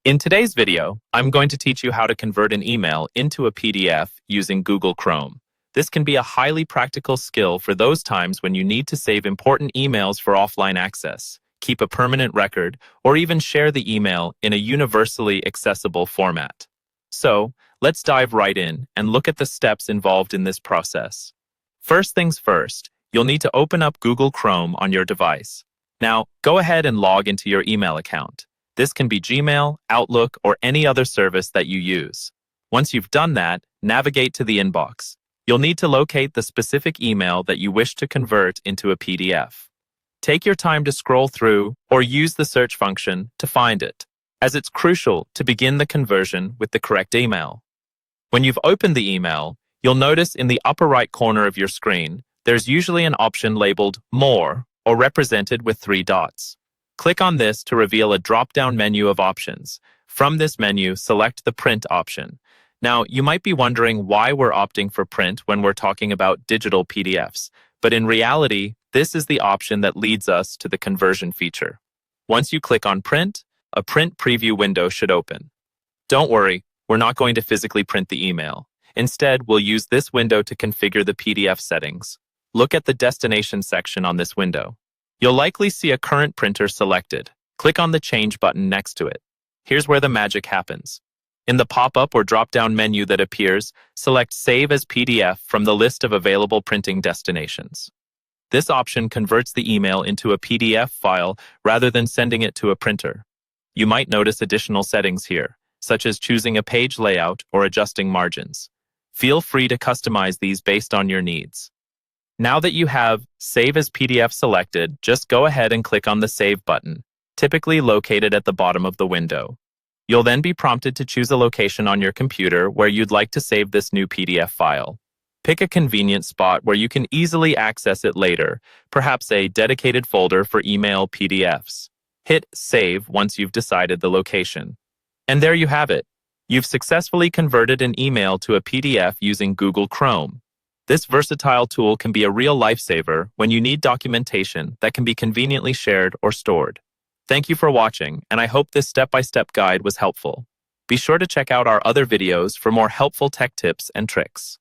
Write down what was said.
In today's video, I'm going to teach you how to convert an email into a PDF using Google Chrome. This can be a highly practical skill for those times when you need to save important emails for offline access, keep a permanent record, or even share the email in a universally accessible format. So, let's dive right in and look at the steps involved in this process. First things first, you'll need to open up Google Chrome on your device. Now, go ahead and log into your email account. This can be Gmail, Outlook, or any other service that you use. Once you've done that, navigate to the inbox. You'll need to locate the specific email that you wish to convert into a PDF. Take your time to scroll through or use the search function to find it, as it's crucial to begin the conversion with the correct email. When you've opened the email, you'll notice in the upper right corner of your screen, there's usually an option labeled More or represented with 3 dots. Click on this to reveal a drop-down menu of options. From this menu, select the Print option. Now, you might be wondering why we're opting for print when we're talking about digital PDFs, but in reality, this is the option that leads us to the conversion feature. Once you click on Print, a print preview window should open. Don't worry, we're not going to physically print the email. Instead, we'll use this window to configure the PDF settings. Look at the destination section on this window. You'll likely see a current printer selected. Click on the Change button next to it. Here's where the magic happens. In the pop-up or drop-down menu that appears, select Save as PDF from the list of available printing destinations. This option converts the email into a PDF file rather than sending it to a printer. You might notice additional settings here, such as choosing a page layout or adjusting margins. Feel free to customize these based on your needs. Now that you have Save as PDF selected, just go ahead and click on the Save button, typically located at the bottom of the window. You'll then be prompted to choose a location on your computer where you'd like to save this new PDF file. Pick a convenient spot where you can easily access it later, perhaps a dedicated folder for email PDFs. Hit Save once you've decided the location. And there you have it. You've successfully converted an email to a PDF using Google Chrome. This versatile tool can be a real lifesaver when you need documentation that can be conveniently shared or stored. Thank you for watching, and I hope this step-by-step guide was helpful. Be sure to check out our other videos for more helpful tech tips and tricks.